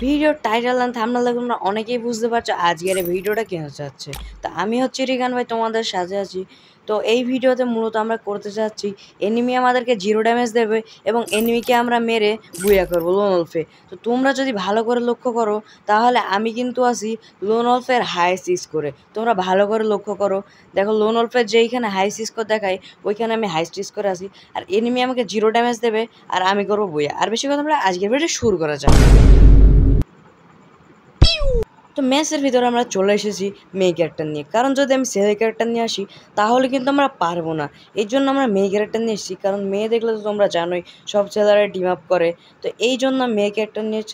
Video title and thumbnail দেখে তোমরা অনেকেই বুঝতে পারছো আজকের এই ভিডিওটা কেন চাচ্ছে। তো আমি হচ্ছে রিগান ভাই, তোমাদের সাথে আছি। তো এই ভিডিওতে মূলত আমরা করতে চাচ্ছি এনিমি আমাদেরকে জিরো ড্যামেজ দেবে এবং এনিমিকে আমরা মেরে বুয়া করবো লোন ওলফে। তো তোমরা যদি ভালো করে লক্ষ্য করো তাহলে আমি কিন্তু আছি লোন ওলফের হাইস্ট স্কোরে। তোমরা ভালো করে লক্ষ্য করো, দেখো লোন ওলফের যেইখানে হাইস্ট স্কোর দেখায় ওইখানে আমি হাইস্ট স্কোরে আছি, আর এনিমি আমাকে জিরো ড্যামেজ দেবে আর আমি করবো বুয়া। আর বেশি কথা বলে আজকের ভিডিও শুরু করা যাক। তো ম্যাচের ভিতরে আমরা চলে এসেছি মেয়ে ক্যারেক্টার নিয়ে, কারণ যদি আমি ছেলে ক্যারেক্টার নিয়ে আসি তাহলে কিন্তু আমরা পারবো না। এই জন্য আমরা মেয়ে ক্যারেক্টার নিয়ে এসেছি, কারণ মেয়ে দেখলে তো তোমরা জানোই সব ছেলেরা টিম আপ করে। তো এই জন্য মেয়ে ক্যারেক্টার নিয়ে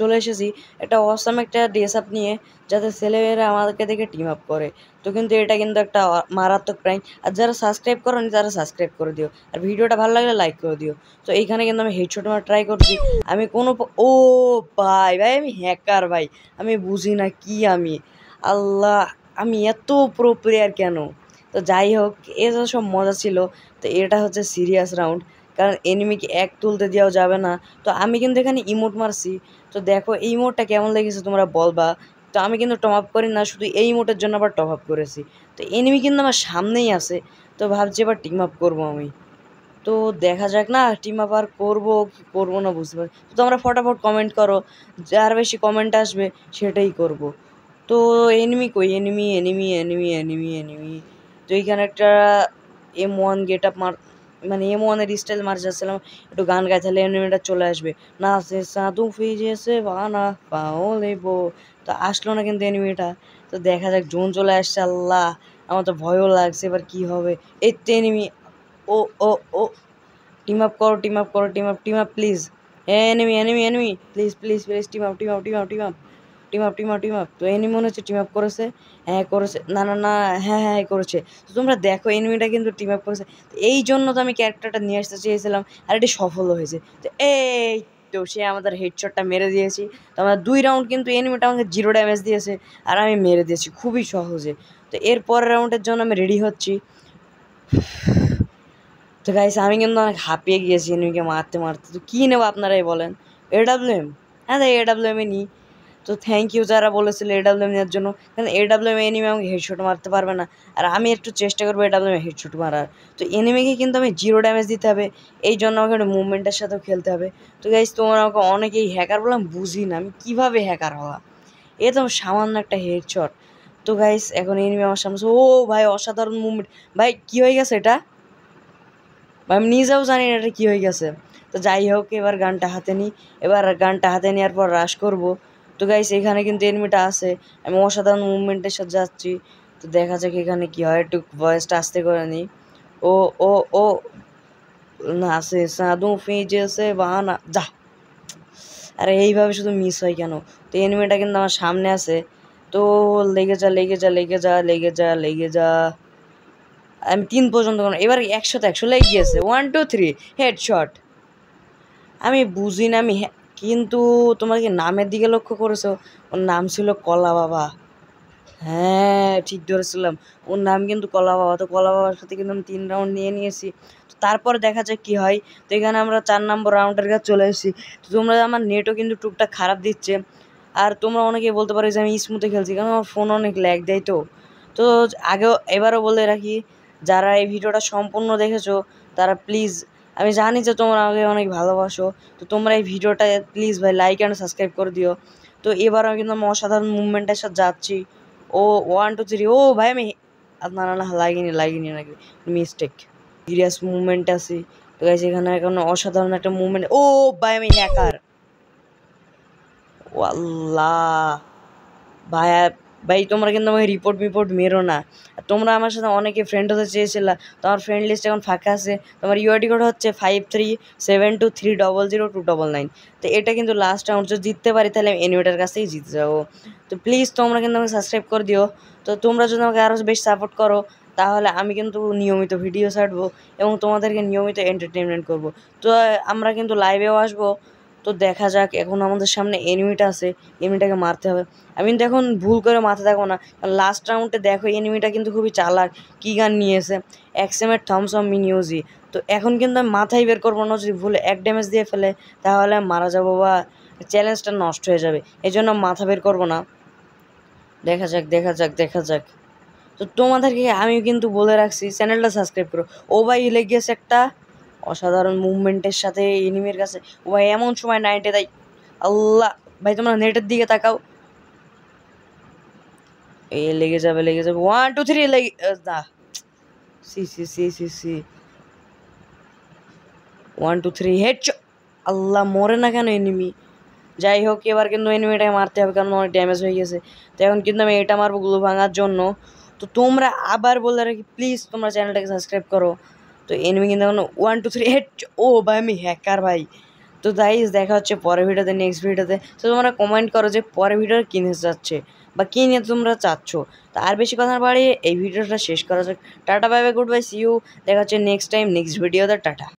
চলে এসেছি একটা অসাম একটা ড্রেস আপ নিয়ে, যাতে ছেলেমেয়েরা আমাদেরকে দেখে টিম আপ করে। তো কিন্তু এটা কিন্তু একটা মারাত্মক প্র্যাঙ্ক। আর যারা সাবস্ক্রাইব করোনি তারা সাবস্ক্রাইব করে দিও, আর ভিডিওটা ভালো লাগলে লাইক করে দিও। তো এইখানে কিন্তু আমি হেডশট মারা ট্রাই করছি। আমি কোনো ও ভাই ভাই আমি হ্যাকার ভাই, আমি বুঝি না কি আমি, আল্লাহ আমি এত প্রো প্লেয়ার কেন। তো যাই হোক, এটা সব মজা ছিল। তো এটা হচ্ছে সিরিয়াস রাউন্ড, কারণ এনিমিকে এক তুলতে দেওয়া যাবে না। তো আমি কিন্তু এখানে ইমোট মারছি। তো দেখো এই ইমোটটা কেমন লেগেছে তোমরা বলবা। তো আমি কিন্তু টপ আপ করি না, শুধু এই ইমোটের জন্য আবার টপ আপ করেছি। তো এনিমি কিন্তু আমার সামনেই আছে, তো ভাবছি এবার টিম আপ করবো আমি। তো দেখা যাক না টিম আপ আর করবো কি করবো না বুঝতে পারি। তো তোমরা ফটাফট কমেন্ট করো, যার বেশি কমেন্ট আসবে সেটাই করব। তো এনিমি কই, enemy enemy enemy enemy enemy. তো এইখানে একটা M1 গেট আপ মার, মানে M1-এর স্টাইল মার যাচ্ছিলাম, একটু গান গাই তাহলে এনিমিটা চলে আসবে। না সে সাধু ফিজেছে বানা পাও লেবো। তো আসলো না কিন্তু এনিমিটা। তো দেখা যাক, জোন চলে আসছে, আল্লাহ আমার তো ভয়ও লাগছে এবার কি হবে। এই তো এনিমি। ও ও ও টিম আপ করো, টিম আপ করো, team up please. Enemy enemy enemy please please please team up team up team up team up team up team up team up. তো এনিমি মনে হচ্ছে টিম আপ করেছে। হ্যাঁ করেছে, না না না, হ্যাঁ হ্যাঁ করেছে। তো তোমরা দেখো এনিমিটা কিন্তু টিম আপ করেছে। তো এই জন্য তো আমি ক্যারেক্টারটা নিয়ে আসতে চেয়েছিলাম, আর এটি সফলও হয়েছে। তো এই তো সে আমাদের হেডশটটা মেরে দিয়েছি। তো আমার 2 রাউন্ড কিন্তু এনিমিটা আমাকে জিরো ড্যামেজ দিয়েছে, আর আমি মেরে দিয়েছি খুবই সহজে। তো এর পরের রাউন্ডের জন্য আমি রেডি হচ্ছি। তো গাইস আমি কিন্তু অনেক হাঁপিয়ে গিয়েছি এনিমিকে মারতে মারতে। তো কী নেবো আপনারাই বলেন? AWM? হ্যাঁ তাই AWM-ই নিই। তো থ্যাংক ইউ যারা বলেছিল AWM নেওয়ার জন্য, কারণ AWM এনিমি আমাকে হেডশট মারতে পারবে না, আর আমি একটু চেষ্টা করবো AWM হেডশট মারার। তো এনিমিকে কিন্তু আমি জিরো ড্যামেজ দিতে হবে, এই জন্য আমাকে একটু মুভমেন্টের সাথেও খেলতে হবে। তো গাইস তোমরা আমাকে অনেকেই হ্যাকার বললাম, বুঝি না আমি কীভাবে হ্যাকার হওয়া। এ তো সামান্য একটা হেডশট। তো গাইস এখন এনিমি আমার সামনে, ও ভাই অসাধারণ মুভমেন্ট। ভাই কী হয়ে গেছে এটা? আমি নিজেও জানি না এটা কী হয়ে গেছে। তো যাই হোক, এবার গানটা হাতে নিই। এবার গানটা হাতে নেওয়ার পর রাশ করব। তো গাইস এখানে কিন্তু এনিমিটা আছে, আমি অসাধারণ মুভমেন্টের সাথে যাচ্ছি। তো দেখা যাক এখানে কী হয়, একটু ভয়েসটা আস্তে করে নিই। ও ও ও না সে সাধু ফিজেছে বাহানা যা। আরে এইভাবে শুধু মিস হয় কেন? তো এনিমিটা কিন্তু আমার সামনে আছে। তো লেগে যা লেগে যা লেগে যা লেগে যা লেগে যা। আমি 3 পর্যন্ত এবার 100 লেগে গিয়েছে। 1 2 3 হেডশট। আমি বুঝি না আমি কিন্তু তোমরা কি নামের দিকে লক্ষ্য করেছো? ওর নাম ছিল কলা বাবা। হ্যাঁ ঠিক ধরেছিলাম, ওর নাম কিন্তু কলা বাবা। তো কলা বাবার সাথে কিন্তু আমি 3 রাউন্ড নিয়ে নিয়েছি। তো তারপর দেখা যাক কী হয়। তো এখানে আমরা 4 নম্বর রাউন্ডের কাছে চলে এসেছি। তো তোমরা আমার নেটও কিন্তু টুকটাক খারাপ দিচ্ছে, আর তোমরা অনেকেই বলতে পারো যে আমি স্মুথে খেলছি, কারণ আমার ফোন অনেক ল্যাগ দেয়। তো তো আগেও এবারও বলে রাখি, যারা এই ভিডিওটা সম্পূর্ণ দেখেছো তারা প্লিজ, আমি জানি যে তোমরা আমাকে অনেক ভালোবাসো, তো তোমরা এই ভিডিওটা প্লিজ ভাই লাইক অ্যান্ড সাবস্ক্রাইব করে দিও। তো এবারও কিন্তু আমি অসাধারণ মুভমেন্টের সাথে যাচ্ছি। ও 1 2 3 ও ভাই আমি, না না না লাগিনি নাকি, মিস্টেক। সিরিয়াস মুভমেন্ট আছি। তো গাইস এখানে এখন অসাধারণ একটা মুভমেন্ট। ও ভাই আমি হ্যাকার। ও আল্লাহ ভাই, ভাই তোমরা কিন্তু আমাকে রিপোর্ট মেরো না। আর তোমরা আমার সাথে অনেকে ফ্রেন্ড হতে চেয়েছিলা, তোমার ফ্রেন্ড লিস্ট এখন ফাঁকা আছে। তোমার ইউআইডি কোড হচ্ছে 5372300299। তো এটা কিন্তু লাস্ট রাউন্ড, যদি জিততে পারি তাহলে আমি এনিমেটার কাছেই জিতে যাবো। তো প্লিজ তোমরা কিন্তু আমাকে সাবস্ক্রাইব করে দিও। তো তোমরা যদি আমাকে আরও বেশি সাপোর্ট করো তাহলে আমি কিন্তু নিয়মিত ভিডিও ছাড়বো এবং তোমাদেরকে নিয়মিত এন্টারটেনমেন্ট করব। তো আমরা কিন্তু লাইভেও আসবো। তো দেখা যাক, এখন আমাদের সামনে এনিমিটা আছে, এনিমিটাকে মারতে হবে। আমি কিন্তু এখন ভুল করে মাথা দেখো না, কারণ লাস্ট রাউন্ডে দেখো এনিমিটা কিন্তু খুবই চালাক, কী গান নিয়েছে, এক্সএমের থমসম মিনি ইউজি। তো এখন কিন্তু আমি মাথায় বের করবো না, যদি ভুলে 1 ড্যামেজ দিয়ে ফেলে তাহলে আমি মারা যাবো বা চ্যালেঞ্জটা নষ্ট হয়ে যাবে, এই জন্য মাথা বের করবো না। দেখা যাক দেখা যাক দেখা যাক। তো তোমাদেরকে আমি কিন্তু বলে রাখছি চ্যানেলটা সাবস্ক্রাইব করো। ও ভাই লেগেছে একটা অসাধারণ মুভমেন্টের সাথে এনিমির কাছে। ও ভাই এমন সময় 90 দেয়, আল্লাহ ভাই তোমরা নেটের দিকে তাকাও। এই লেগে যাবে 1 2 3 লেগে না, C C C C C 1 2 3 head. আল্লাহ মরে না কেন এনিমি? যাই হোক এবার কিন্তু এনিমিটাকে মারতে হবে, কারণ অনেক ড্যামেজ হয়ে গেছে। তো এখন কিন্তু আমি এটা মারবো গ্লু ভাঙার জন্য। তো তোমরা আবার বলে রাখি প্লিজ তোমরা চ্যানেলটাকে সাবস্ক্রাইব করো। তো এনিমি কিন্তু এখন 1 2 3 হেড। ও ভাই আমি হ্যাকার ভাই। তো গাইস দেখা হচ্ছে পরের ভিডিওতে, নেক্সট ভিডিওতে। তো তোমরা কমেন্ট করো যে পরের ভিডিওটা কী নিতে চাচ্ছে বা কী নিয়ে তোমরা চাচ্ছ। তো আর বেশি কথা না বাড়িয়ে এই ভিডিওটা শেষ করা যাক। টাটা bye bye, goodbye, see you. দেখা হচ্ছে নেক্সট টাইম নেক্সট ভিডিওতে। টাটা।